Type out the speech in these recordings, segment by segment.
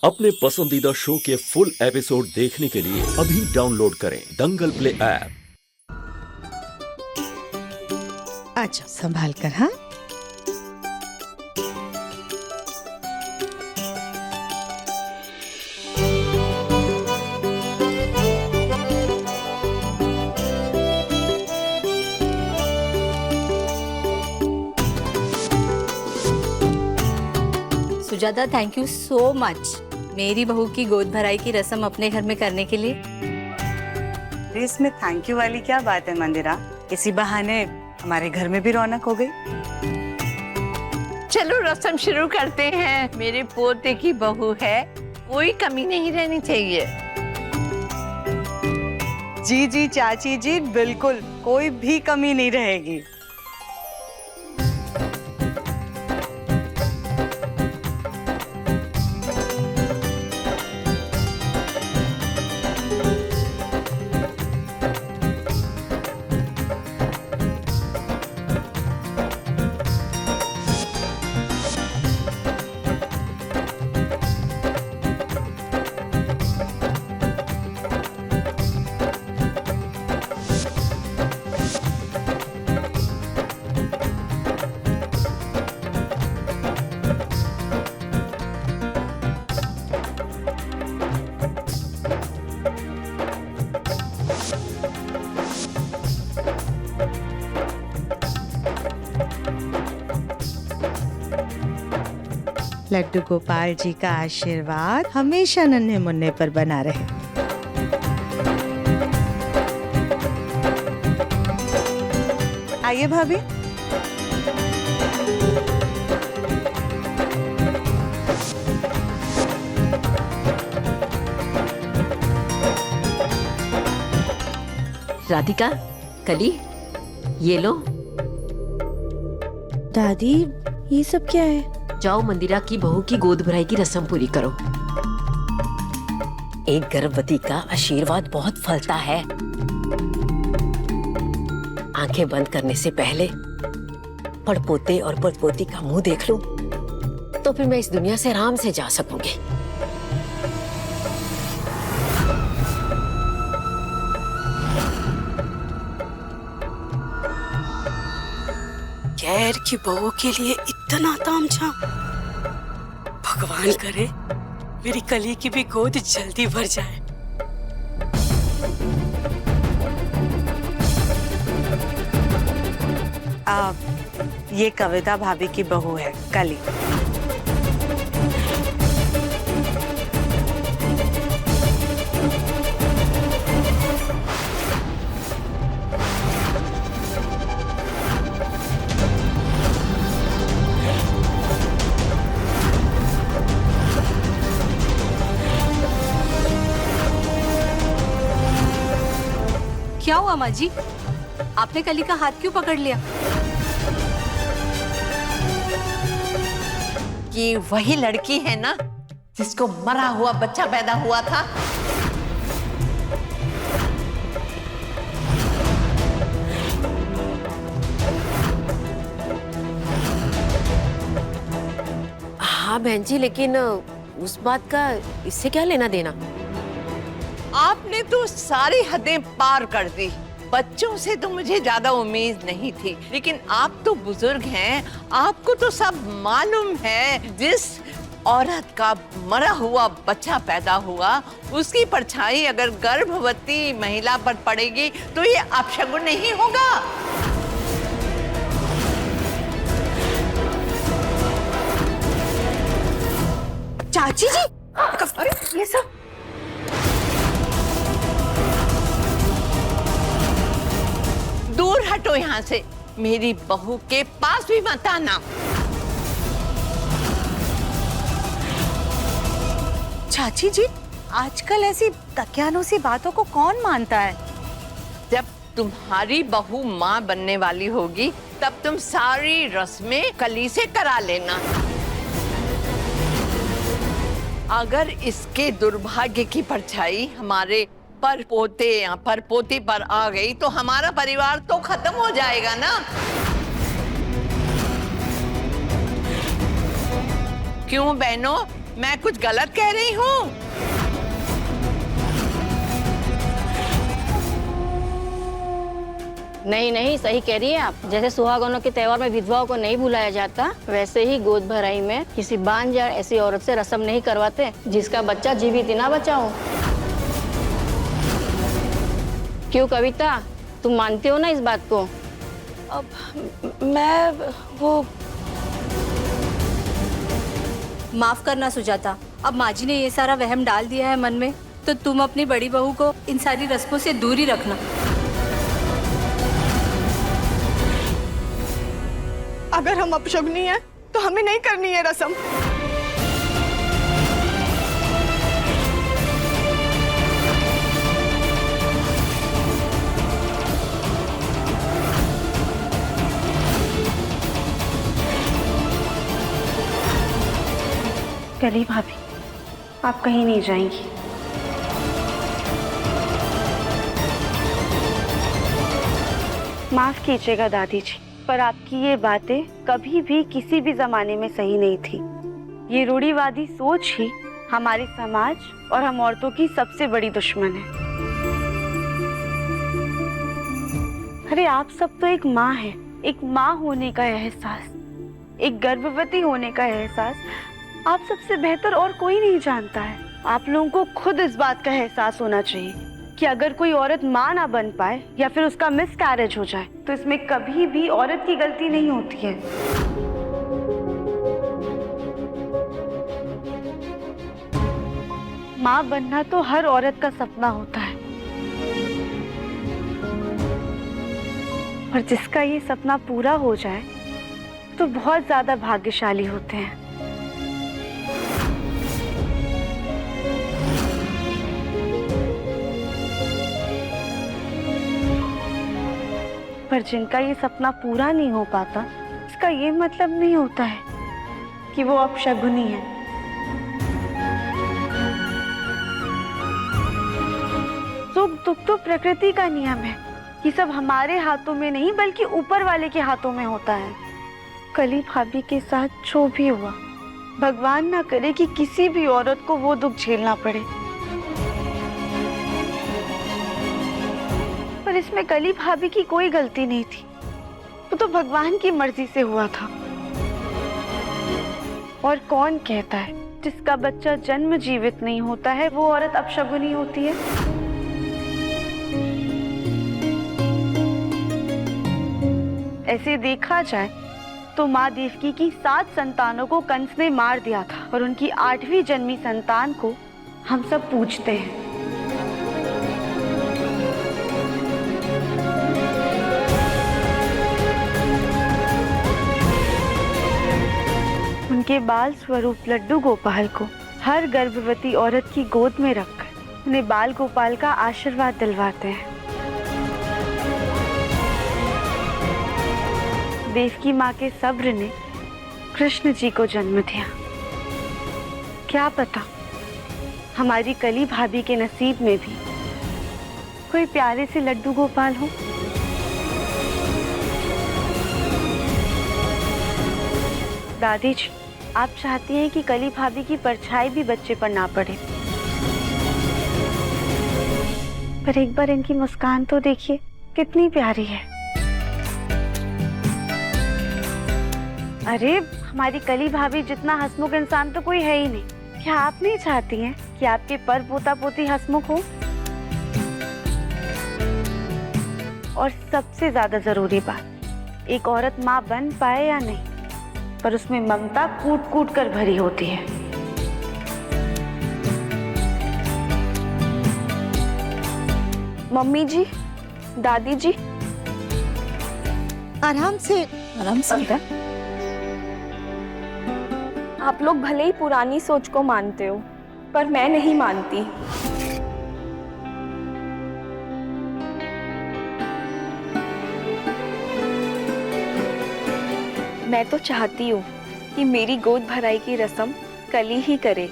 अपने पसंदीदा शो के फुल एपिसोड देखने के लिए अभी डाउनलोड करें दंगल प्ले ऐप। अच्छा संभाल कर। हाँ Sujata, thank you so much मेरी बहू की गोद भराई की रस्म अपने घर में करने के लिए। इसमें थैंक यू वाली क्या बात है मंदिरा? इसी बहाने हमारे घर में भी रौनक हो गई। चलो रस्म शुरू करते हैं। मेरे पोते की बहू है, कोई कमी नहीं रहनी चाहिए। जी जी चाची जी, बिल्कुल कोई भी कमी नहीं रहेगी। लड्डू गोपाल जी का आशीर्वाद हमेशा नन्हे मुन्ने पर बना रहे। आइए भाभी। राधिका, कली, ये लो। दादी ये सब क्या है? जाओ मंदिरा की बहू की गोद भराई की रस्म पूरी करो। एक गर्भवती का आशीर्वाद बहुत फलता है। आंखें बंद करने से पहले पड़पोते और पड़पोती का मुंह देख लूं, तो फिर मैं इस दुनिया से आराम से जा सकूंगी। गैर की बहू के लिए इतना तामझाम। भगवान करे मेरी कली की भी गोद जल्दी भर जाए। ये कविता भाभी की बहू है कली। क्या हुआ माँ जी, आपने कली का हाथ क्यों पकड़ लिया? ये वही लड़की है ना जिसको मरा हुआ बच्चा पैदा हुआ था? हाँ बहन जी, लेकिन उस बात का इससे क्या लेना देना? आपने तो सारी हदें पार कर दी। बच्चों से तो मुझे ज्यादा उम्मीद नहीं थी, लेकिन आप तो बुजुर्ग हैं, आपको तो सब मालूम है। जिस औरत का मरा हुआ बच्चा पैदा हुआ, उसकी परछाई अगर गर्भवती महिला पर पड़ेगी तो ये अपशगुन नहीं होगा। चाची जी, अरे ये सब दूर हटो यहाँ से, मेरी बहू के पास भी मत आना। चाची जी, आजकल ऐसी तकियानुसी बातों को कौन मानता है? जब तुम्हारी बहू माँ बनने वाली होगी तब तुम सारी रस्में कली से करा लेना। अगर इसके दुर्भाग्य की परछाई हमारे परपोते या परपोती पर आ गई तो हमारा परिवार तो खत्म हो जाएगा ना। क्यों बहनों, मैं कुछ गलत कह रही हूँ? नहीं नहीं, सही कह रही है आप। जैसे सुहागनों के त्योहार में विधवाओं को नहीं बुलाया जाता, वैसे ही गोद भराई में किसी बांझ या ऐसी औरत से रस्म नहीं करवाते जिसका बच्चा जीवित ही ना बचा हो। क्यों कविता, तुम मानती हो ना इस बात को? अब मैं वो माफ करना सुजाता, अब माँ जी ने ये सारा वहम डाल दिया है मन में, तो तुम अपनी बड़ी बहू को इन सारी रस्मों से दूर ही रखना। अगर हम अपशगुनी हैं तो हमें नहीं करनी है रस्म। कली भाभी, आप कहीं नहीं जाएंगी। माफ कीजिएगा दादी जी, पर आपकी ये बातें कभी भी किसी भी जमाने में सही नहीं थी। ये रूढ़िवादी सोच ही हमारे समाज और हम औरतों की सबसे बड़ी दुश्मन है। अरे आप सब तो एक माँ है, एक माँ होने का एहसास, एक गर्भवती होने का एहसास आप सबसे बेहतर और कोई नहीं जानता है। आप लोगों को खुद इस बात का एहसास होना चाहिए कि अगर कोई औरत माँ ना बन पाए या फिर उसका मिसकैरेज हो जाए तो इसमें कभी भी औरत की गलती नहीं होती है। माँ बनना तो हर औरत का सपना होता है, और जिसका ये सपना पूरा हो जाए तो बहुत ज्यादा भाग्यशाली होते हैं। पर जिनका ये सपना पूरा नहीं हो पाता, इसका ये मतलब नहीं होता है कि वो अपशगुनी है। सुख दुख तो प्रकृति का नियम है, ये सब हमारे हाथों में नहीं बल्कि ऊपर वाले के हाथों में होता है। कली भाभी के साथ जो भी हुआ, भगवान ना करे कि किसी भी औरत को वो दुख झेलना पड़े। पर इसमें कली भाभी की कोई गलती नहीं थी, वो तो भगवान की मर्जी से हुआ था। और कौन कहता है जिसका बच्चा जन्म जीवित नहीं होता है वो औरत अपशगुनी होती है? ऐसे देखा जाए तो माँ देवकी की 7 संतानों को कंस ने मार दिया था और उनकी 8वीं जन्मी संतान को हम सब पूजते हैं। उनके बाल स्वरूप लड्डू गोपाल को हर गर्भवती औरत की गोद में रखकर उन्हें बाल गोपाल का आशीर्वाद दिलवाते हैं। देवकी माँ के सब्र ने कृष्ण जी को जन्म दिया। क्या पता हमारी कली भाभी के नसीब में भी कोई प्यारे से लड्डू गोपाल हो। दादी जी, आप चाहती हैं कि कली भाभी की परछाई भी बच्चे पर ना पड़े, पर एक बार इनकी मुस्कान तो देखिए, कितनी प्यारी है। अरे हमारी कली भाभी जितना हंसमुख इंसान तो कोई है ही नहीं। क्या आप नहीं चाहती हैं कि आपके पर पोता पोती हंसमुख हो? और सबसे ज्यादा जरूरी बात, एक औरत माँ बन पाए या नहीं, पर उसमें ममता कूट कूट कर भरी होती है। मम्मी जी, दादी जी, आराम से बेटा। आप लोग भले ही पुरानी सोच को मानते हो, पर मैं नहीं मानती। मैं तो चाहती हूँ कि मेरी गोद भराई की रस्म कली ही करे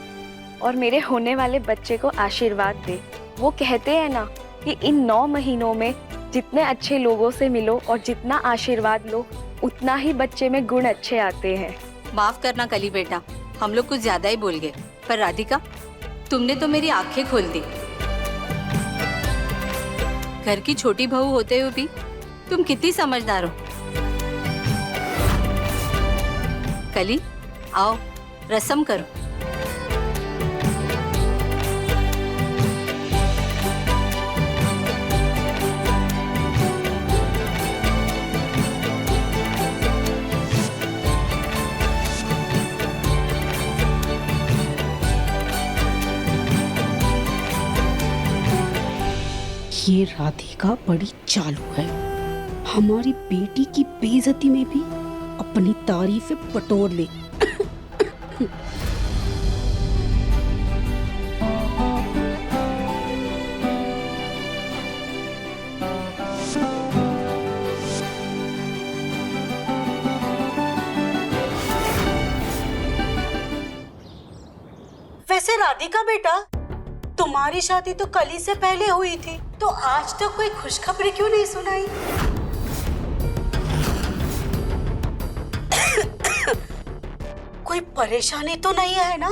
और मेरे होने वाले बच्चे को आशीर्वाद दे। वो कहते हैं ना कि इन 9 महीनों में जितने अच्छे लोगों से मिलो और जितना आशीर्वाद लो, उतना ही बच्चे में गुण अच्छे आते हैं। माफ करना कली बेटा, हम लोग कुछ ज्यादा ही बोल गए, पर राधिका तुमने तो मेरी आंखें खोल दी। घर की छोटी बहू होते हुए भी तुम कितनी समझदार हो। कली, आओ रसम करो। ये राधिका बड़ी चालू है, हमारी बेटी की बेइज्जती में भी अपनी तारीफें बटोर ले। वैसे राधिका बेटा, तुम्हारी शादी तो कल ही से पहले हुई थी, तो आज तक कोई खुशखबरी क्यों नहीं सुनाई? कोई परेशानी तो नहीं है ना?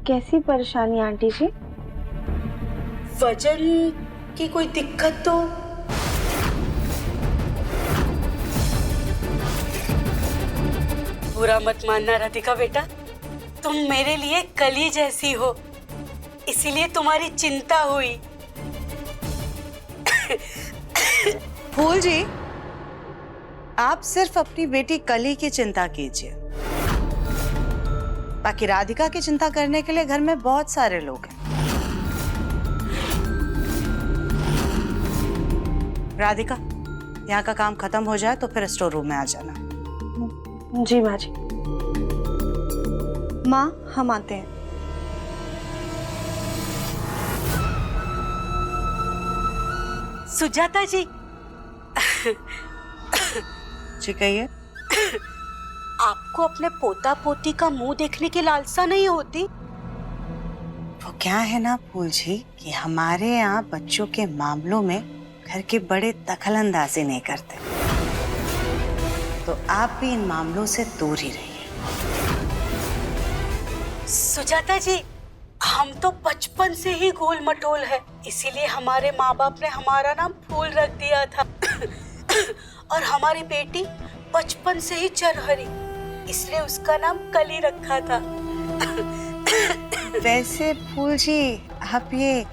कैसी परेशानी आंटी जी? वजन की कोई दिक्कत तो? बुरा मत मानना राधिका बेटा, तुम मेरे लिए कली जैसी हो, इसीलिए तुम्हारी चिंता हुई। फूल जी, आप सिर्फ अपनी बेटी कली की चिंता कीजिए, बाकी राधिका की चिंता करने के लिए घर में बहुत सारे लोग हैं। राधिका, यहाँ का काम खत्म हो जाए तो फिर स्टोर रूम में आ जाना। जी माँ जी। माँ, हम आते हैं। सुजाता जी। जी कहिए। आपको अपने पोता पोती का मुंह देखने की लालसा नहीं होती? वो क्या है ना फूल जी कि हमारे यहाँ बच्चों के मामलों में घर के बड़े दखल अंदाजी नहीं करते, तो आप भी इन मामलों से दूर ही रहिए। सुजाता जी, हम तो बचपन से ही गोल मटोल है, इसीलिए हमारे माँ बाप ने हमारा नाम फूल रख दिया था। और हमारी बेटी बचपन से ही चरहरी, इसलिए उसका नाम कली रखा था। वैसे फूल जी, आप ये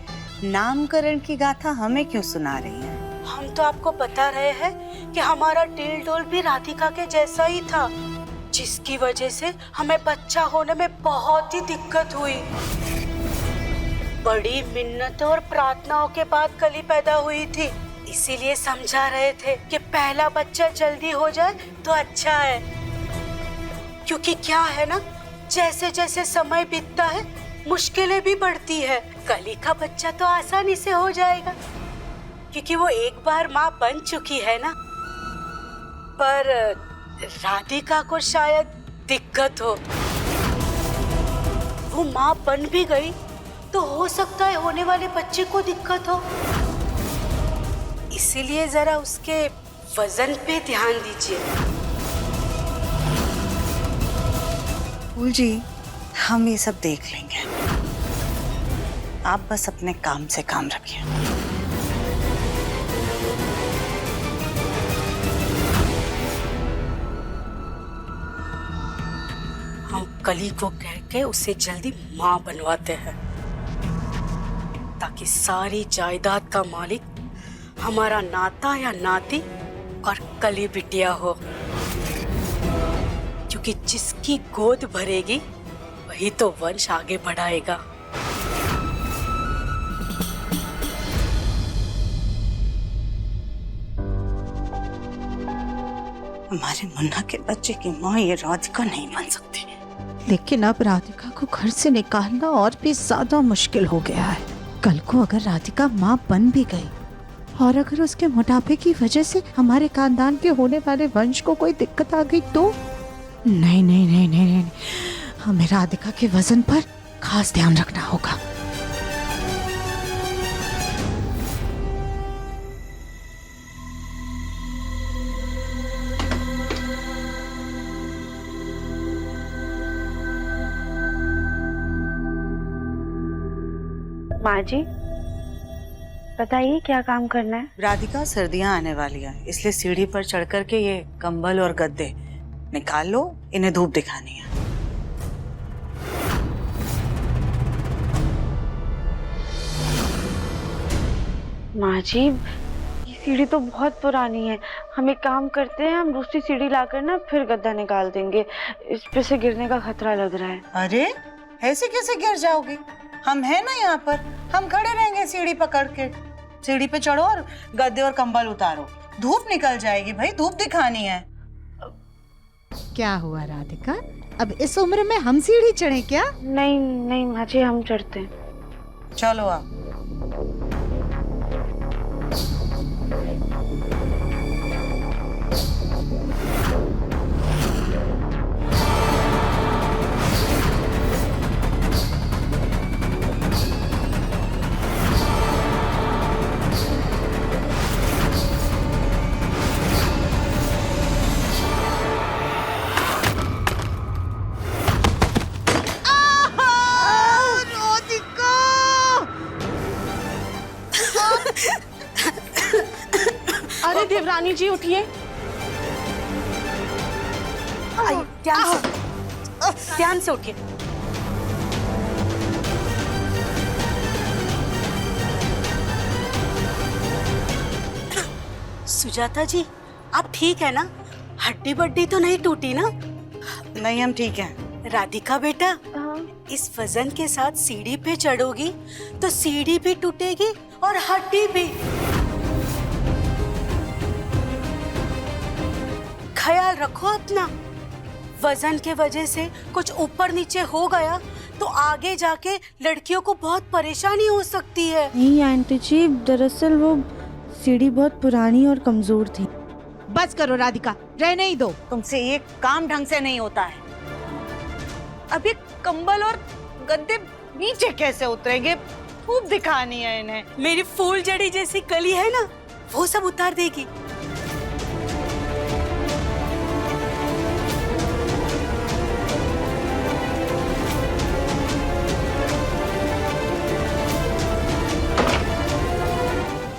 नामकरण की गाथा हमें क्यों सुना रही हैं? हम तो आपको बता रहे हैं कि हमारा टिल डोल भी राधिका के जैसा ही था, जिसकी वजह से हमें बच्चा होने में बहुत ही दिक्कत हुई। बड़ी मिन्नतों और प्रार्थनाओं के बाद कली पैदा हुई थी, इसीलिए समझा रहे थे कि पहला बच्चा जल्दी हो जाए तो अच्छा है, क्योंकि क्या है ना, जैसे जैसे समय बीतता है मुश्किलें भी बढ़ती है। कली का बच्चा तो आसानी से हो जाएगा, क्योंकि वो एक बार माँ बन चुकी है ना। पर राधिका को शायद दिक्कत हो, वो माँ बन भी गई तो हो सकता है होने वाले बच्चे को दिक्कत हो, इसीलिए जरा उसके वजन पे ध्यान दीजिए। फूल जी, हम ये सब देख लेंगे, आप बस अपने काम से काम रखिए। हम कली को कह के उसे जल्दी माँ बनवाते हैं, ताकि सारी जायदाद का मालिक हमारा नाता या नाती और कली बिटिया हो, क्योंकि जिसकी गोद भरेगी वही तो वंश आगे बढ़ाएगा। हमारे मुन्ना के बच्चे की माँ ये राधिका नहीं बन सकती। लेकिन अब राधिका को घर से निकालना और भी ज्यादा मुश्किल हो गया है। कल को अगर राधिका माँ बन भी गई और अगर उसके मोटापे की वजह से हमारे खानदान के होने वाले वंश को कोई दिक्कत आ गई तो? नहीं नहीं नहीं नहीं नहीं, हमें राधिका के वजन पर खास ध्यान रखना होगा। माँ जी बताइए क्या काम करना है? राधिका, सर्दियां आने वाली है, इसलिए सीढ़ी पर चढ़ करके ये कंबल और गद्दे निकाल लो, इन्हें धूप दिखानी है। माँ जी ये सीढ़ी तो बहुत पुरानी है, हम एक काम करते हैं, हम दूसरी सीढ़ी लाकर ना फिर गद्दा निकाल देंगे, इस पे से गिरने का खतरा लग रहा है। अरे ऐसे कैसे गिर जाओगी? हम हैं ना यहाँ पर, हम खड़े रहेंगे सीढ़ी पकड़ के। सीढ़ी पे चढ़ो और गद्दे और कंबल उतारो, धूप निकल जाएगी भाई, धूप दिखानी है। क्या हुआ राधिका, अब इस उम्र में हम सीढ़ी चढ़े क्या? नहीं नहीं माँ जी हम चढ़ते हैं। चलो आप। अरे देवरानी जी उठिए। ध्यान से उठिए। सुजाता जी आप ठीक है ना? हड्डी बड्डी तो नहीं टूटी ना? नहीं, हम ठीक हैं। राधिका बेटा, इस वजन के साथ सीढ़ी पे चढ़ोगी तो सीढ़ी भी टूटेगी और हड्डी भी। ख्याल रखो अपना, वजन के वजह से कुछ ऊपर नीचे हो गया तो आगे जाके लड़कियों को बहुत परेशानी हो सकती है। नहीं आंटी जी, दरअसल वो सीढ़ी बहुत पुरानी और कमजोर थी। बस करो राधिका, रहने ही दो। तुमसे ये काम ढंग से नहीं होता है। अब ये कंबल और गद्दे नीचे कैसे उतरेंगे? धूप दिखानी है इन्हें। मेरी फूल जड़ी जैसी कली है ना, वो सब उतार देगी।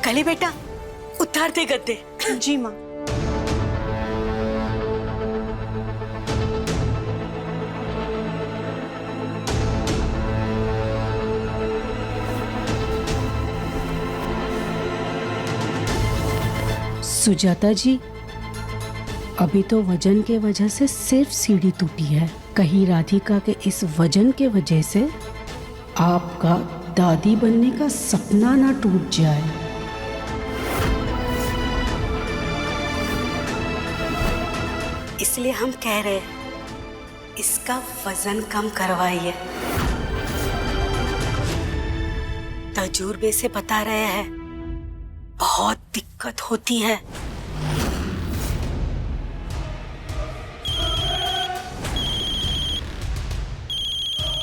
कली बेटा उतार दे गद्दे। जी माँ। सुजाता जी, अभी तो वजन के वजह से सिर्फ सीढ़ी टूटी है, कहीं राधिका के इस वजन के वजह से आपका दादी बनने का सपना ना टूट जाए। इसलिए हम कह रहे हैं इसका वजन कम करवाइए। तजुर्बे से बता रहे हैं बहुत दिक्कत होती है।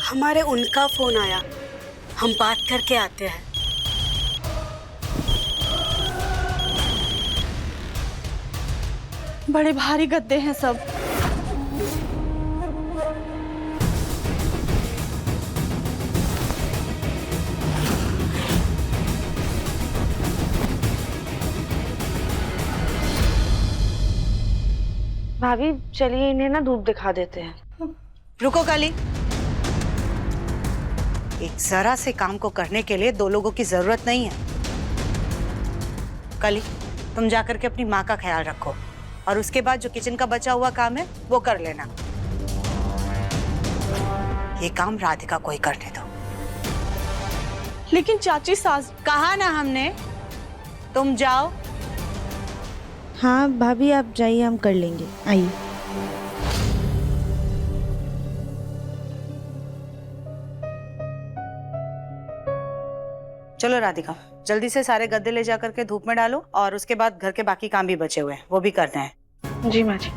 हमारे उनका फोन आया, हम बात करके आते हैं। बड़े भारी गद्दे हैं सब। भाभी चलिए इन्हें ना धूप दिखा देते हैं। रुको कली, एक जरा से काम को करने के लिए दो लोगों की जरूरत नहीं है। कली, तुम जाकर के अपनी माँ का ख्याल रखो और उसके बाद जो किचन का बचा हुआ काम है वो कर लेना। ये काम राधिका को ही करने दो। लेकिन चाची सास। कहा ना हमने, तुम जाओ। हाँ भाभी आप जाइए, हम कर लेंगे। आइए। चलो राधिका, जल्दी से सारे गद्दे ले जाकर के धूप में डालो और उसके बाद घर के बाकी काम भी बचे हुए हैं वो भी करने हैं। जी माँ जी।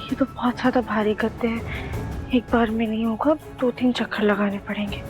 ये तो बहुत ज्यादा भारी गद्दे हैं, एक बार में नहीं होगा, 2-3 चक्कर लगाने पड़ेंगे।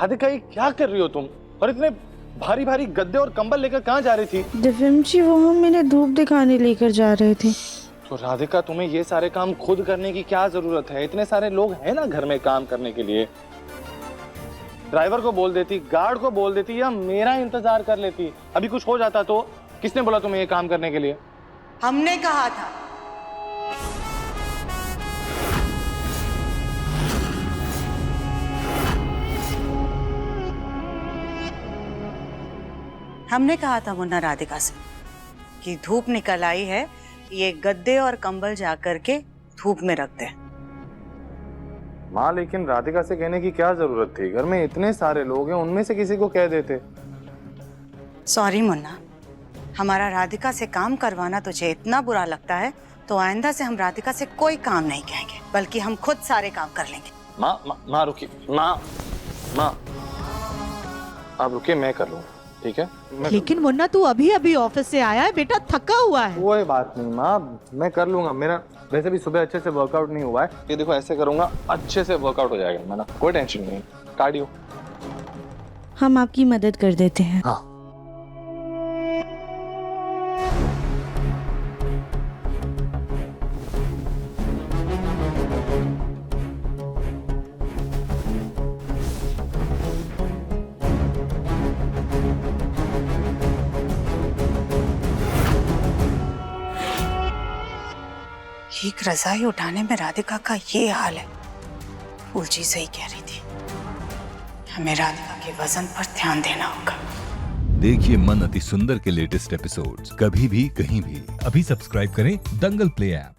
राधिका ये क्या कर रही हो तुम? और इतने भारी भारी गद्दे और कंबल लेकर कहाँ जा रही थी? दिव्यम जी वो हम मेरे धूप दिखाने लेकर जा रहे थे। तो राधिका तुम्हें ये सारे काम खुद करने की क्या जरूरत है? इतने सारे लोग हैं ना घर में काम करने के लिए। ड्राइवर को बोल देती, गार्ड को बोल देती, या मेरा इंतजार कर लेती। अभी कुछ हो जाता तो किसने बोला तुम्हें ये काम करने के लिए? हमने कहा था। हमने कहा था मुन्ना राधिका से कि धूप निकल आई है, ये गद्दे और कंबल जाकर के धूप में रख दे। माँ लेकिन राधिका से कहने की क्या जरूरत थी? घर में इतने सारे लोग हैं, उनमें से किसी को कह देते। सॉरी मुन्ना, हमारा राधिका से काम करवाना तुझे इतना बुरा लगता है तो आइंदा से हम राधिका से कोई काम नहीं कहेंगे, बल्कि हम खुद सारे काम कर लेंगे। माँ रुकिए, माँ आप रुकिए, मैं कर लूँगा, ठीक है? लेकिन मुन्ना तू अभी अभी ऑफिस से आया है बेटा, थका हुआ है। कोई बात नहीं माँ, मैं कर लूंगा। मेरा वैसे भी सुबह अच्छे से वर्कआउट नहीं हुआ है। ये देखो ऐसे करूंगा, अच्छे से वर्कआउट हो जाएगा। मैं ना, कोई टेंशन नहीं, कार्डियो। हम आपकी मदद कर देते हैं। हाँ। एक रजाई उठाने में राधिका का ये हाल है। फूलजी सही कह रही थी, हमें राधिका के वजन पर ध्यान देना होगा। देखिए मन अति सुंदर के लेटेस्ट एपिसोड्स कभी भी कहीं भी। अभी सब्सक्राइब करें दंगल प्ले ऐप।